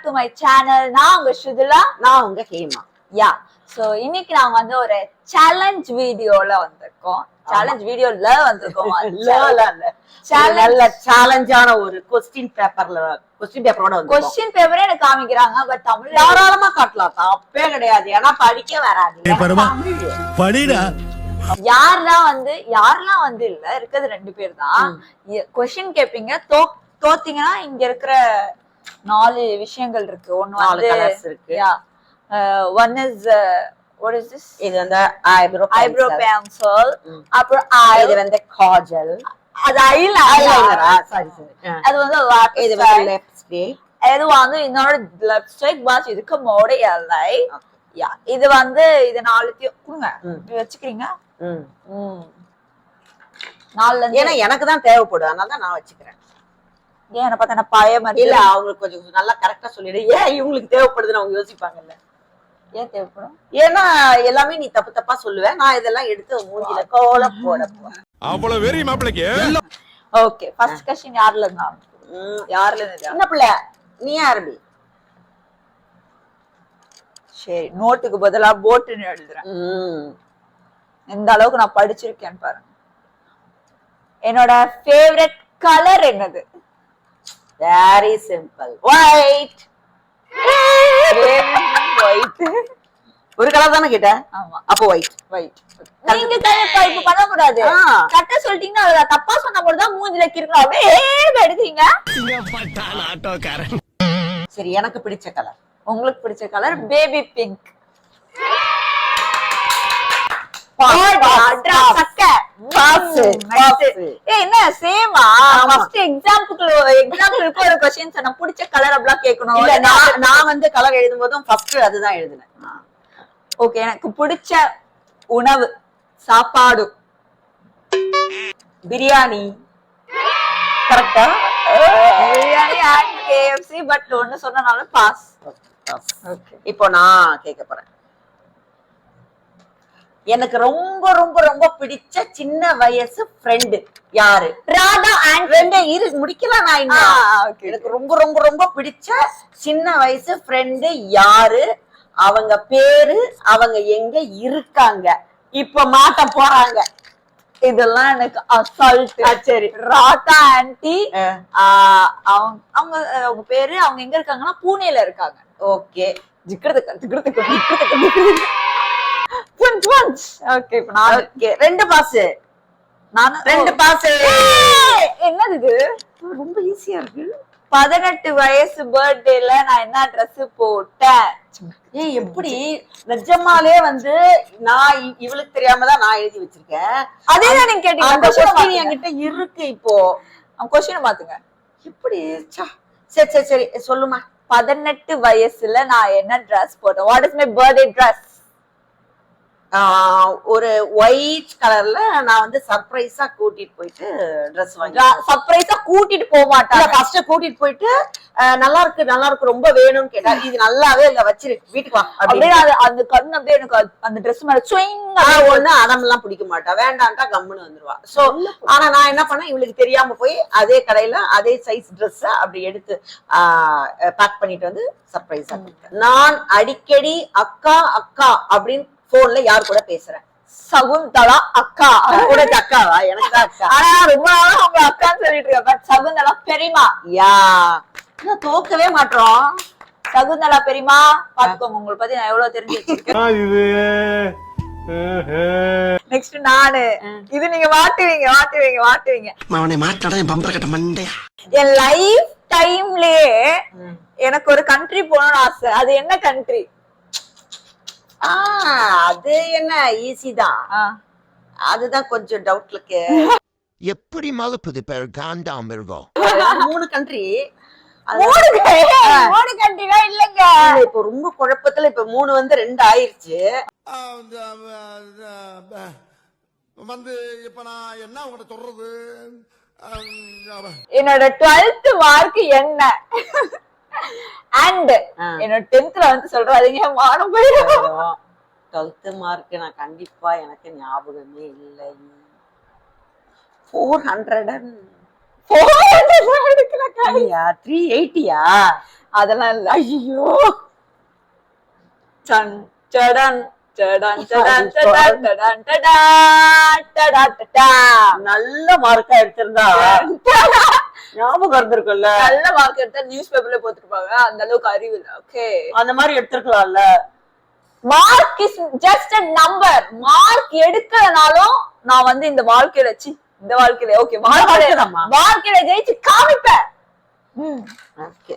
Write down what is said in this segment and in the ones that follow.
To my channel. நான் உங்க ஸ்ருதுலா, நான் உங்க ஹேமா. யா. சோ இன்னைக்கு நாங்க வந்து ஒரு சேலஞ்ச் வீடியோல வந்திருக்கோம். சேலஞ்ச் வீடியோல வந்திருக்கோம். நல்ல சேலஞ்சான ஒரு கொஸ்டின் பேப்பரோட வந்து கொஸ்டின் பேப்பரே எனக்கு காமிக்கிறாங்க. பட் தமிழ் தாராளமா காட்டலாம், தப்பே கிடையாது. ஏன்னா படிக்க வராது. யாரெல்லாம் வந்து இல்ல இருக்கிறது 2 பேர் தான். கொஸ்டின் கேப்பீங்க, தோத்தீங்கன்னா இங்க இருக்கிற 4 விஷயங்கள் இருக்கு. ஒன்னு வந்து இருக்கு. One is what is this? இது வந்து ஐப்ரோ பென்சில். அப்புறம் இது வந்து காஜல். அது ஐலைனரா? சாரி. அது வந்து இது வந்து லிப்ஸ்டிக். இது வந்து இன்னொரு லிப்ஸ்டிக் பாஸ். இதுக்கு மோட எல்லை. யா, இது வந்து இது 4த்தையும் கொடுங்க. வச்சுக்கிறீங்க. ஏன்னா எனக்கு தான் தேவைப்படும், அதனால தான் நான் வச்சுக்கிறேன். ஏன் என்ன பார்த்தா பழைய மாதிரி இல்ல, அவங்களுக்கு கொஞ்சம் நல்லா கரெக்டா சொல்லிடு. ஏன் இவங்களுக்கு தேவைப்படுதுன்னு அவங்க யோசிப்பாங்கல்ல. ஏன் தேவைப்படும்? ஏன்னா எல்லாமே நீ தப்பு தப்பா சொல்லுவேன், நான் இதெல்லாம் எடுத்து மூஞ்சில கோல போட போறேன். அவ்வளவு வெரி மாப்பிளைக்கு. ஓகே, ஃபர்ஸ்ட் क्वेश्चन யார்ல இருந்தா? யார்ல இருந்து? என்ன பிள்ளை, நீ ஆரம்பி. சரி, நோட்டுக்கு பதிலா போட்டுன்னு எழுதுறேன். இந்த அளவுக்கு நான் படிச்சிருக்கேன் பாருங்க. என்னோட ஃபேவரட் கலர் என்னது? Very simple, white. ஒயிட். ஒரு கலர் தானே கேட்ட? ஆமா, அப்போ ஒயிட். ஒயிட். நீங்க இப்ப பண்ண கூடாது. கரெக்டா சொல்லிட்டீங்கன்னா அது தப்பா சொன்னா கூட தான் மூஞ்சில கிறுக்கணும். அப்படியே எடுக்கிறீங்க. சரி, எனக்கு பிடிச்ச கலர். உங்களுக்கு பிடிச்ச கலர் பேபி பிங்க். என்ன சேமா? எக்ஸாம்பிள் ஒரு क्वेश्चन சொன்னா பிடிச்ச கலர் அப்படிலாம் கேட்கணும். இல்ல, நான் வந்து கலர் எழுதும் போதும் ஃபர்ஸ்ட் அதுதான் எழுதுனேன். ஓகே, எனக்கு பிடிச்ச உணவு சாப்பாடு பிரியாணி. கரெக்டா? Biryani and KFC. பட் ஒன்னு சொன்னனால பாஸ். ஓகே, இப்போ நான் கேட்க போறேன். எனக்கு ரொம்ப ரொம்ப ரொம்ப பிடிச்ச சின்ன வயசு ஃப்ரெண்ட் யாரு? ராதா அண்ட் ரெண்டே இரு முடிக்கலாம். நான் எனக்கு ரொம்ப ரொம்ப ரொம்ப பிடிச்ச சின்ன வயசு ஃப்ரெண்ட் யாரு? அவங்க பேரு, அவங்க எங்க இருக்காங்க, இப்ப மாட்ட போறாங்க. இதெல்லாம் எனக்கு அசால்ட். சரி, ராதா ஆன்ட்டி. அவங்க பேரு, அவங்க எங்க இருக்காங்கன்னா பூனேல இருக்காங்க. ஓகே. ஓகே, இப்ப நான் 2 பாஸ். நான் 2 பாஸ். என்னது இது? ரொம்ப ஈஸியா இருக்கு. 18 வயசு பர்த்டேல நான் என்ன ட்ரெஸ் போட்டேன்? ஏய், எப்படி நிஜமாலே வந்து நான் இவளுக்கு தெரியாம தான் நான் எழுதி வச்சிருக்கேன். அதே தான் நீங்க கேட்டீங்க. அந்த क्वेश्चन என்கிட்ட இருக்கு. இப்போ அந்த क्वेश्चन பாத்துங்க. எப்படி? சரி சரி சரி, சொல்லுமா. 18 வயசுல நான் என்ன ட்ரெஸ் போட்டேன்? What is my birthday dress? ஒரு ஒயிட் கலர்ல நான் வந்து சர்ப்ரைஸா கூட்டிட்டு போயிட்டு ட்ரெஸ் வாங்கி. சர்ப்ரைஸா கூட்டிட்டு போக மாட்டாங்க. ஃபர்ஸ்ட் கூட்டிட்டு போயிட்டு நல்லா இருக்கு ரொம்ப வேணும்னு கேட்டா, இது நல்லாவே இல்ல, வச்சிரு வீட்டுக்கு வா அப்படியே. அந்த கண்ணு அப்படியே எனக்கு அந்த ட்ரெஸ் மேல ஸ்விங். ஒண்ணு அடம் எல்லாம் பிடிக்க மாட்டா, வேண்டான்ட்டா கம்முன்னு வந்துருவா. சோ ஆனா நான் என்ன பண்ணேன், இவளுக்கு தெரியாம போய் அதே கடையில அதே சைஸ் ட்ரெஸ் அப்படி எடுத்து பேக் பண்ணிட்டு வந்து சர்ப்ரைஸா கொடுத்தேன். நான் அடிக்கடி அக்கா அக்கா அப்படின்னு போன்ல யார் கூட பேசுறேன்? சகுந்தலா அக்கா. கூட அக்காவா? எனக்கு தான் அக்கா. ஆனா ரொம்ப நாளா அவங்க அக்கான்னு சொல்லிட்டு இருக்க. பட் சகுந்தலா பெரியமா. யா, தோக்கவே மாட்டோம். சகுந்தலா பெரியமா பாத்துக்கோங்க, உங்களை பத்தி நான் எவ்வளவு தெரிஞ்சு வச்சிருக்கேன். நெக்ஸ்ட் நானு. இது நீங்க மாட்டுவீங்க. என் லைஃப் டைம்லயே எனக்கு ஒரு கண்ட்ரி போகணும்னு ஆசை. அது என்ன கண்ட்ரி? அது என்ன ஈஸி தான். அதுதான் கொஞ்சம் டவுட் இருக்கு. எப்படி மலுப்புது பேர் காண்டாம இருக்கும். 3 கண்ட்ரி. 3 கண்ட்ரினா இல்லங்க. இப்ப ரொம்ப குழப்பத்துல இப்ப 3 வந்து 2 ஆயிருச்சு. வந்து இப்ப நான் என்ன உங்கள்ட்ட சொல்றது? என்னோட 12th மார்க் என்ன? அண்ட் என்னோட 10thல வந்து சொல்றாதீங்க, மானம் போயிடும். 12th மார்க் நான் கண்டிப்பா எனக்கு ஞாபகமே இல்லை. 400 380. அதெல்லாம் இல்ல. ஐயோ சன் sudden sudden sudden sudden sudden sudden sudden sudden. நல்ல மார்க்கா எடுத்திருந்தா ஞாபகம் இருந்திருக்கும்ல. நல்ல மார்க் எடுத்தா நியூஸ் பேப்பர்ல போட்டுருப்பாங்க. அந்த அளவுக்கு அறிவு இல்ல. ஓகே, அந்த மாதிரி எடுத்திருக்கலாம்ல. Mark is just a number. Mark எடுக்கறனாலும் நான் வந்து இந்த வாழ்க்கையில இந்த வாழ்க்கையில ஓகே வாழ்க்கையில ஜெயிச்சு காமிப்பேன். ஓகே,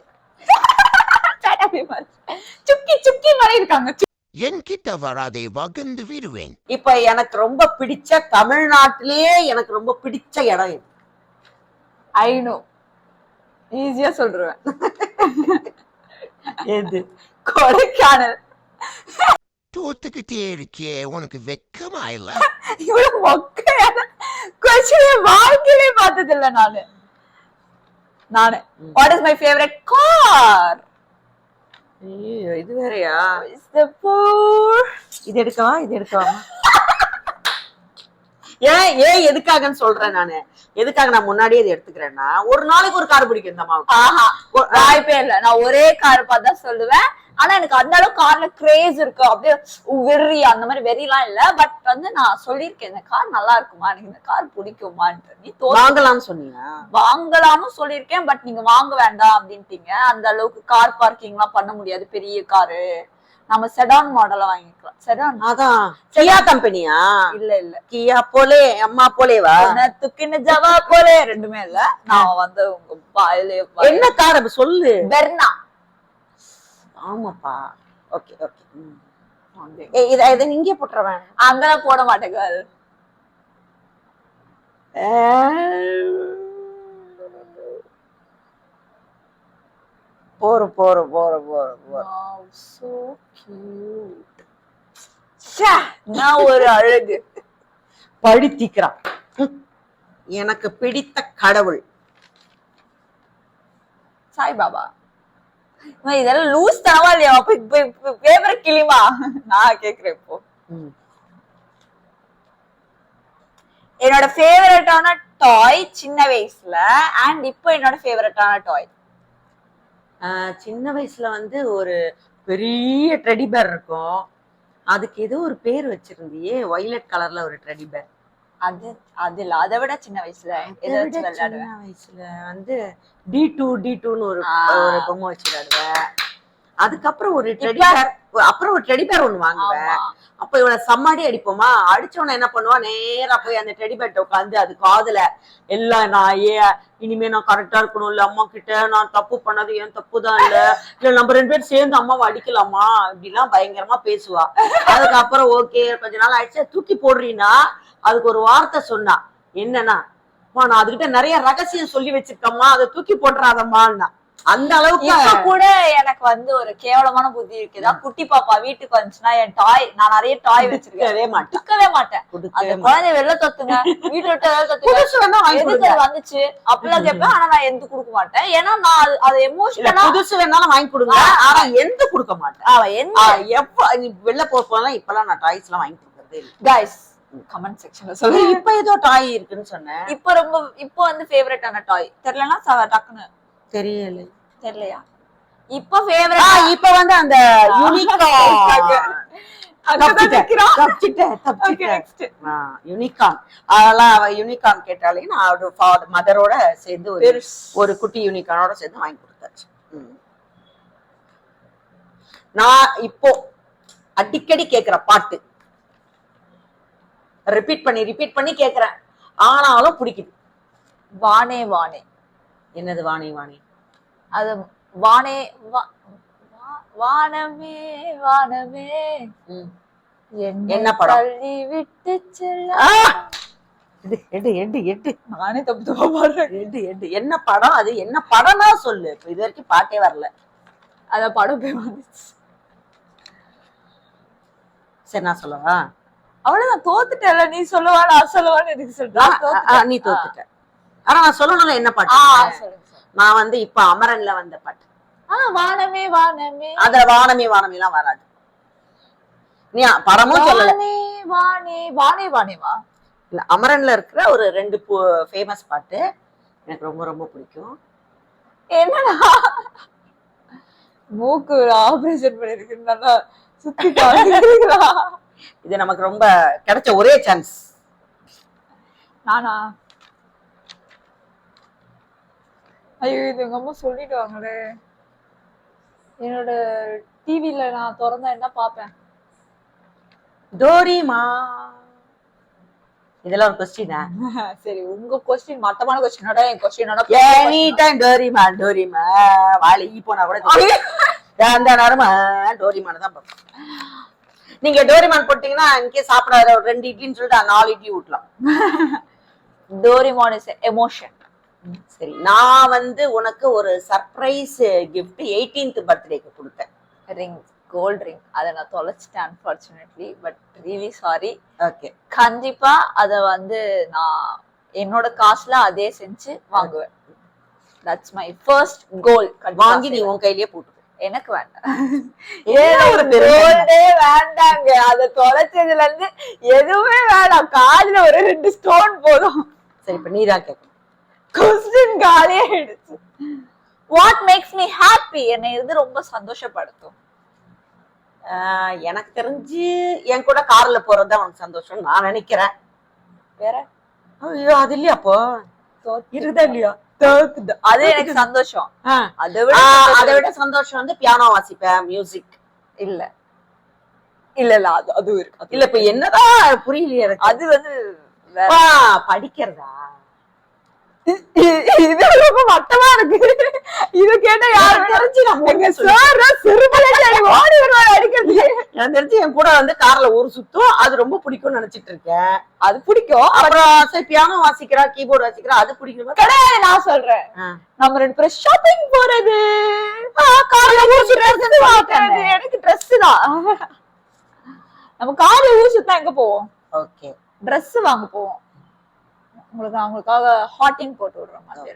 சுக்கி சுக்கி மாதிரி இருக்காங்க. என்கிட்ட வராதே வகுந்து விடுவேன். இப்ப எனக்கு ரொம்ப பிடிச்ச தமிழ்நாட்டிலேயே எனக்கு ரொம்ப பிடிச்ச இடம் இது. ஐ நோ, ஈஸியா சொல்றேன். எது? கொடைக்கானல். தோத்துக்கிட்டே இருக்கே, உனக்கு வெக்கமா இல்ல? இவ்வளவு மொக்கையான கொஸ்டின் வாழ்க்கையிலே பார்த்தது இல்ல நானு. What is my favourite car? இது வேறயா? இது எடுக்கவா இது எடுக்கவா? ஏன் எதுக்காகன்னு சொல்றேன் நானு. எதுக்காக நான் முன்னாடியே இது எடுத்துக்கிறேன்னா, ஒரு நாளைக்கு ஒரு கார் பிடிக்கும் இந்த அம்மாவுக்கு. ஆஹா, வாய்ப்பே இல்ல. நான் ஒரே கார் பார்த்தா சொல்லுவேன். ஆனா எனக்கு அந்த அளவுக்கு கார்ல கிரேஸ் இருக்கு. அப்படியே வெறி அந்த மாதிரி வெறிலாம் இல்ல. பட் வந்து நான் சொல்லியிருக்கேன், இந்த கார் நல்லா இருக்குமா, எனக்கு இந்த கார் பிடிக்குமான்ட்டு. நீ வாங்கலாம்னு சொன்னீங்க. வாங்கலாம்னு சொல்லியிருக்கேன். பட் நீங்க வாங்க வேண்டாம் அப்படின்ட்டீங்க. அந்த அளவுக்கு கார் பார்க்கிங் எல்லாம் பண்ண முடியாது, பெரிய காரு. நம்ம செடான் மாடலா வாங்கிக்கலாம். செடான் அதான் கியா கம்பெனியா? இல்ல இல்ல, கியா போலே அம்மா போலேவா? துக்கின ஜவா போலே ரெண்டுமே இல்ல. நான் வந்து உங்க பாயிலே என்ன கார் அப்ப சொல்லு. பெர்னா. ஆமாப்பா. Okay okay. இத இங்கே போட்டுறவேன். அங்கெல்லாம் போட மாட்டேங்க. நான் ஒரு அழகு படுத்திக்கிறான். எனக்கு பிடித்த கடவுள் சாய்பாபா. இதெல்லாம் லூஸ் தனவா இல்லையா? ஃபேவரட் கிளிமா நான் கேக்குறேன். இப்போ என்னோட ஃபேவரட்டான டாய் சின்ன வயசுல அண்ட் இப்போ என்னோட ஃபேவரட்டான டாய். சின்ன வயசுல வந்து ஒரு பெரிய டெடி பேர் இருக்கும். அதுக்கு ஏதோ ஒரு பேர் வச்சிருந்தியே, வயலட் கலர்ல ஒரு டெடி பேர். அதுல அதை விட சின்ன வயசுல சின்ன வயசுல வந்து D2ன்னு ஒரு பொம்மை வச்சு விளையாடுவேன். அதுக்கப்புறம் ஒரு டெடி பேர் ஒண்ணு வாங்குவேன். அப்ப இவனை சம்மாடி அடிப்போமா, அடிச்சவன என்ன பண்ணுவா, நேரா போய் அந்த டெடி பேர்ட்ட உட்காந்து அது காதுல எல்லாம் நான் இனிமே நான் கரெக்டா இருக்கணும், இல்ல அம்மா கிட்ட நான் தப்பு பண்ணது ஏன் தப்புதான் இல்ல நம்ம 2 பேரும் சேர்ந்து அம்மாவை அடிக்கலாமா இப்படிலாம் பயங்கரமா பேசுவா. அதுக்கப்புறம் ஓகே கொஞ்ச நாள் ஆயிடுச்சு, தூக்கி போடுறீன்னா அதுக்கு ஒரு வார்த்தை சொன்னா என்னன்னா, நான் அதுகிட்ட நிறைய ரகசியம் சொல்லி வச்சிருக்கம்மா, அதை தூக்கி போட்டுறாதம்மான்னா. அந்த அளவுக்கு கூட எனக்கு வந்து ஒரு கேவலமான புத்தி இருக்குதா. குட்டி பாப்பா வீட்டுக்கு வந்துச்சுன்னா என் டாய், நான் நிறைய டாய் வச்சிருக்கவே மாட்டேன். அந்த குழந்தை வெளில தொத்துங்க, வீட்டுல விட்டு வந்துச்சு அப்படிலாம் கேட்பேன். ஆனா நான் எந்த கொடுக்க மாட்டேன். ஏன்னா நான் அது எமோஷனலா புதுசு வேணாலும் வாங்கி கொடுங்க, ஆனா எந்த கொடுக்க மாட்டேன். அவன் எப்ப நீ வெளில போலாம் இப்பெல்லாம் நான் டாய்ஸ் எல்லாம் வாங்கி கொடுக்கறதே இல்லை. கைஸ் கமெண்ட் செக்ஷன்ல சொல்லுங்க. இப்ப ஏதோ டாய் இருக்குன்னு சொன்னேன். இப்போ வந்து ஃபேவரட்டான டாய் தெரியலன்னா டக்குன்னு தெரியலையா? இப்ப ஃபேவரட் இப்ப வந்து அந்த யூனிகார்ன். அதெல்லாம் அவ யூனிகார்ன் கேட்டாலே நான் மதரோட சேர்ந்து ஒரு குட்டி யூனிகார்னோட சேர்ந்து வாங்கி கொடுத்தாச்சு. நான் இப்போ அடிக்கடி கேக்குற பாட்டு, ரிப்பீட் பண்ணி கேக்குறேன், ஆனாலும் பிடிக்குது. வானே வானே. என்னது வானே வானே? அது வானே வானமே வானமே என்ன படம்? தள்ளி விட்டு செல்ல. நானே தப்பு பாடுறேன். என்ன படம் அது? என்ன படம்னா சொல்லு. இது வரைக்கும் பாட்டே வரல. அத படம் போய் வந்துச்சு. சரி நான் சொல்லவா? அவ்வளவுதான், தோத்துட்டேன்ல. நீ சொல்லுவா நான் சொல்லுவான்னு எதுக்கு சொல்ற? நீ தோத்துட்ட. ஆனா நான் சொல்லணும்ல என்ன பாட்டு. நான் வந்து இப்ப அமரன்ல வந்த பாட்டு வானமே வானமே. அத வானமே வானமே எல்லாம் வராது. நீ படமும் சொல்லல. வானே வானே வானேவா? இல்ல, அமரன்ல இருக்கிற ஒரு 2 ஃபேமஸ் பாட்டு எனக்கு ரொம்ப ரொம்ப பிடிக்கும். என்னடா மூக்கு ஆபரேஷன் பண்ணிருக்கு நல்லா சுத்தி காமிக்கிறீங்களா? இது நமக்கு ரொம்ப கிடைச்ச ஒரே சான்ஸ். நானா? ஐயோ இது எங்க அம்மா சொல்லிடுவாங்களே. என்னோட டிவில நான் திறந்தா என்ன பாப்பேன்? டோரிமா. இதெல்லாம் ஒரு கொஸ்டினா? சரி உங்க கொஸ்டின் மட்டமான கொஸ்டினோட என் கொஸ்டினோட எனி டைம் டோரிமா டோரிமா. வாழை ஈ போனா கூட அந்த நேரமா டோரிமான் தான் பார்ப்போம். நீங்க டோரிமான் போட்டீங்கன்னா இங்கே சாப்பிடாத ஒரு 2 இட்லின்னு சொல்லிட்டு 4 இட்லி ஊட்டலாம். Doraemon is emotion. சரி நான் வந்து உனக்கு ஒரு சர்ப்ரைஸ் கிஃப்ட் 18th பர்த்டேக்கு கொடுத்தேன். Ring, gold ring. அதை நான் தொலைச்சிட்டேன் unfortunately, but really sorry. Okay கண்டிப்பா அத வந்து நான் என்னோட காசுல அதே செஞ்சு வாங்குவேன். That's my first goal. வாங்கி நீ உன் கையிலேயே போட்டு. எனக்கு வேண்டாம். ஏன் ஒரு கோல்டே வேண்டாங்க. அத தொலைச்சதுல இருந்து எதுவுமே வேண்டாம். காதுல ஒரு 2 ஸ்டோன் போதும். சரி இப்ப நீதான் கேட்கணும். கொஸ்டின் காலியே ஆயிடுச்சு. What makes me happy? என்னை இது ரொம்ப சந்தோஷப்படுத்தும். எனக்கு தெரிஞ்சு என் கூட கார்ல போறதுதான் உனக்கு சந்தோஷம் நான் நினைக்கிறேன். வேற? ஐயோ அது இல்லையா அப்போ இருக்குதா இல்லையா? அது எனக்கு சந்தோஷம். அதை விட சந்தோஷம் வந்து பியானோ வாசிப்பேன், மியூசிக். இல்ல இல்ல இல்ல அது அதுவும் இருக்கு. இல்ல இப்ப என்னதான் புரியலையே எனக்கு. அது வந்து படிக்கிறதா? இது ரொம்ப மட்டமா இருக்கு. இது கேட்டா யாரும் தெரிஞ்சு எங்க சார் ஓடி வருவாரு அடிக்கிறது. எனக்கு தெரிஞ்சு என் கூட வந்து கார்ல ஊர் சுத்தும். அது ரொம்ப பிடிக்கும்னு நினைச்சிட்டு இருக்கேன். அது பிடிக்கும். அப்புறம் சரி பியானோ வாசிக்கிறா, கீபோர்டு வாசிக்கிறா, அது பிடிக்கும் கிடையாது. நான் சொல்றேன் நம்ம 2 பேரும் ஷாப்பிங் போறது, கார்ல ஊர் சுத்துறது. எனக்கு ட்ரெஸ் தான். நம்ம கார்ல ஊர் சுத்தா எங்க போவோம்? ஓகே ட்ரெஸ் வாங்க போவோம். உங்களுக்கு அவங்களுக்காக ஹாட்டிங் போட்டு விடுற மாதிரி.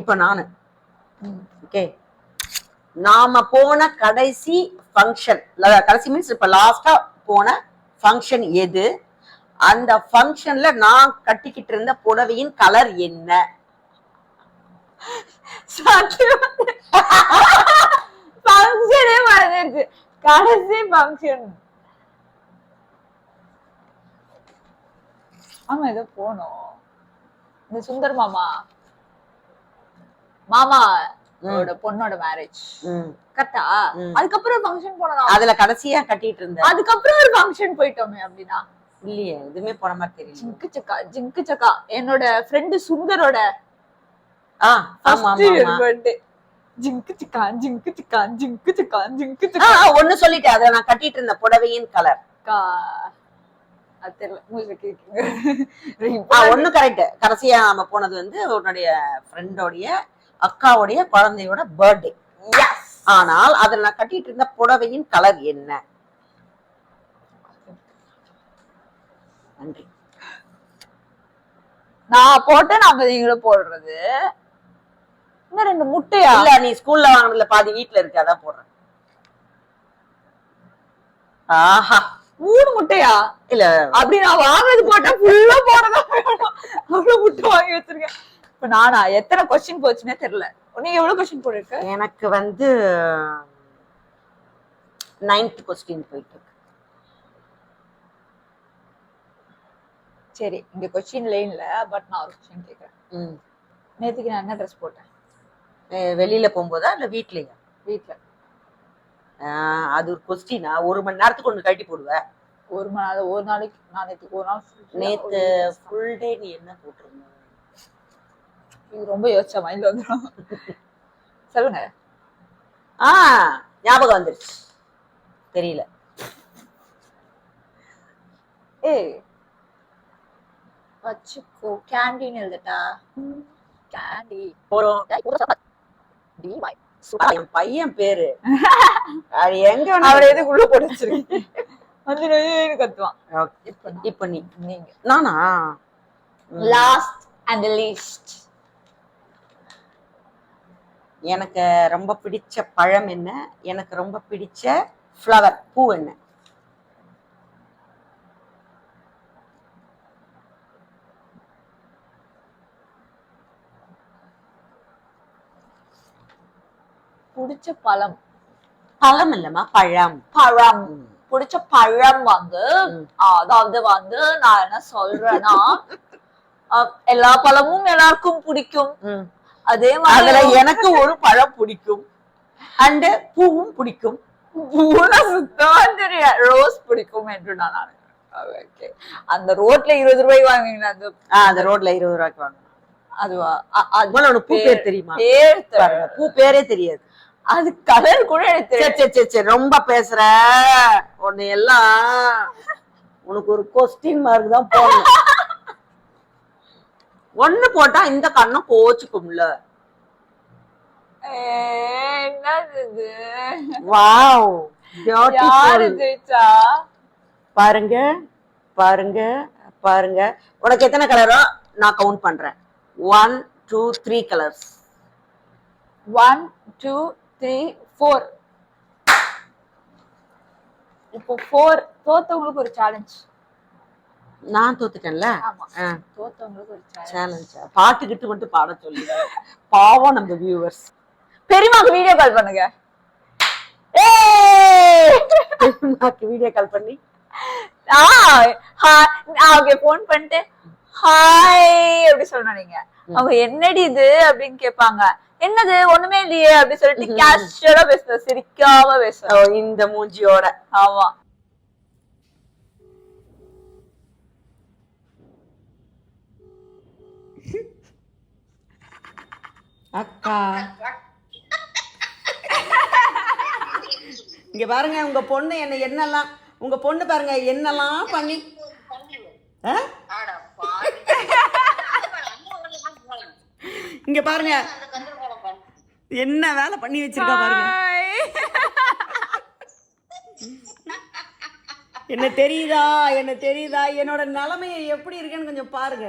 இப்ப நானு ஓகே நாம போன கடைசி ஃபங்க்ஷன், கடைசி மீன்ஸ் இப்ப லாஸ்டா போன ஃபங்க்ஷன் எது? அந்த ஃபங்க்ஷன்ல நான் கட்டிக்கிட்டு இருந்த புடவையின் கலர் என்ன? ஃபங்க்ஷனே மறந்துருச்சு. கடைசி ஃபங்க்ஷன் ஆமா ஏதோ போனோம். இந்த சுந்தர் மாமா பொண்ணோட மேரேஜ் கரெக்டா? அதுக்கப்புறம் ஃபங்க்ஷன் போனோம். அதுல கடைசியா கட்டிட்டு இருந்தேன். அதுக்கப்புறம் ஒரு ஃபங்க்ஷன் போயிட்டோமே. அப்படின்னா இல்லையே எதுவுமே போன மாதிரி தெரியல. ஜிங்கு சக்கா என்னோட ஃப்ரெண்டு சுந்தரோட ஜிங்கு சிக்கான் ஜிங்கு சிக்கான் ஜிங்கு சிக்கான் ஜிங்கு சிக்கான் ஒண்ணு சொல்லிட்டேன். அத நான் கட்டிட்டு இருந்த புடவையின் கலர் ஒண்ணு கரெக்ட். கடைசியா நம்ம போனது வந்து உன்னுடைய ஃப்ரெண்டோடைய அக்காவுடைய குழந்தையோட பர்த்டே. ஆனால் அதுல நான் கட்டிட்டு இருந்த புடவையின் கலர் என்ன? நன்றி. நான் போட்டேன். நம்ம நீங்களும் போடுறது. இன்னும் 2 முட்டையா? இல்ல நீ ஸ்கூல்ல வாங்கினதுல பாதி வீட்டுல இருக்கு, அதான் போடுறேன். ஆஹா 3 முட்டையா? இல்ல அப்படி நான் வாங்குறது போட்டா ஃபுல்லா போறதா அவ்வளவு முட்டை வாங்கி வச்சிருக்கேன். இப்ப நானா எத்தனை கொஸ்டின் போச்சுன்னே தெரியல. நீங்க எவ்வளவு கொஸ்டின் போட்டிருக்க? எனக்கு வந்து 9th கொஸ்டின் போயிட்டு இருக்கு. சரி இங்க கொஸ்டின் லைன்ல பட் நான் ஒரு கொஸ்டின் கேக்குறேன். நேத்துக்கு நான் என்ன ட்ரெஸ் போட்டேன்? வெளியில போகும்போதா இல்ல வீட்லயா? வீட்ல. அது ஒரு கொஸ்டினா? 1 மணி நேரத்துக்கு ஒண்ணு கட்டி போடுவேன். ஒரு நாளைக்கு நான் நேத்து ஒரு நாள் நேத்து ஃபுல் டே நீ என்ன போட்டிருந்த? இது ரொம்ப யோசிச்சா மைண்ட்ல வந்துடும். சொல்லுங்க. ஞாபகம் வந்துருச்சு. தெரியல. வச்சுக்கோ. கேண்டீன் எழுதட்டா? கேண்டி போறோம். என் பையன் பேரு அது எங்க அவரை எதுக்குள்ள போட்டு வச்சிருக்கீங்க? வந்து கத்துவான். இப்ப நீங்க நானா? Last and least. எனக்கு ரொம்ப பிடிச்ச பழம் என்ன? எனக்கு ரொம்ப பிடிச்ச ஃப்ளவர் பூ என்ன? பிடிச்ச பழம். பழம் இல்லம்மா, பழம். பழம். பிடிச்ச பழம் வந்து அதாவது வந்து நான் என்ன சொல்றேன்னா எல்லா பழமும் எல்லாருக்கும் பிடிக்கும். அதே மாதிரி எனக்கு ஒரு பழம் பிடிக்கும் அண்ட் பூவும் பிடிக்கும். பூனா சுத்தமா தெரியாது. ரோஸ் பிடிக்கும் என்று நான் நினைக்கிறேன். அந்த ரோட்ல 20 ரூபாய் வாங்குவீங்களா? அந்த ரோட்ல 20 ரூபாய்க்கு வாங்க. அதுவா? பூ பேர் தெரியுமா? பூ பேரே தெரியாது. அது கலர் கூட எனக்கு தெரியாது. சரி ரொம்ப பேசுற உன்னை எல்லாம் உனக்கு ஒரு கொஸ்டின் மார்க் தான் போடணும். ஒண்ணு போட்டா இந்த கண்ணம் கோச்சுக்கும்ல. என்னது இது? வாவ், யாரு ஜெயிச்சா? பாருங்க பாருங்க பாருங்க. உனக்கு எத்தனை கலரோ நான் கவுண்ட் பண்றேன். 1 2 3 கலர்ஸ். 1 2 3 4. இப்போ 4 தோத்தவங்களுக்கு ஒரு சேலஞ்ச். நான் தோத்துட்டேன்ல. ஆமா, தோத்தவங்களுக்கு ஒரு சேலஞ்ச். பாட்டுக்கிட்டு மட்டும் பாட சொல்லி பாவம் நம்ம வியூவர்ஸ். பெரியமாக்கு வீடியோ கால் பண்ணுங்க. பெரியமாக்கு வீடியோ கால் பண்ணி அவங்க போன் பண்ணிட்டு ஹாய் அப்படி சொல்லணும். நீங்க அவங்க என்னடி இது அப்படின்னு கேட்பாங்க. என்னது ஒண்ணுமே இல்லையே அப்படி சொல்லிட்டு கேஷுவலா பேசுற, சிரிக்காம பேசுற இந்த மூஞ்சியோட. ஆமா. அக்கா இங்க பாருங்க, உங்க பொண்ணு என்னெல்லாம் உங்க பொண்ணு பாருங்க என்னெல்லாம் பண்ணி இங்க பாருங்க என்ன வேலை பண்ணி வச்சிருக்கா பாருங்க. என்ன தெரியுதா என்னோட நிலைமை எப்படி இருக்குன்னு கொஞ்சம் பாருங்க.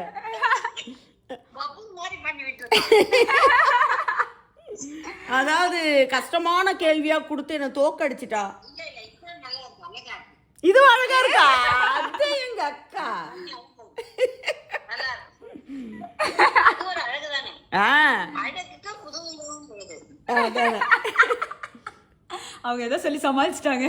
அதாவது கஷ்டமான கேள்வியா கொடுத்து என்ன தோக்கடிச்சிட்டா. இது அழகா இருக்கா? அது எங்க அக்கா. அவங்க ஏதோ சொல்லி சமாளிச்சிட்டாங்க.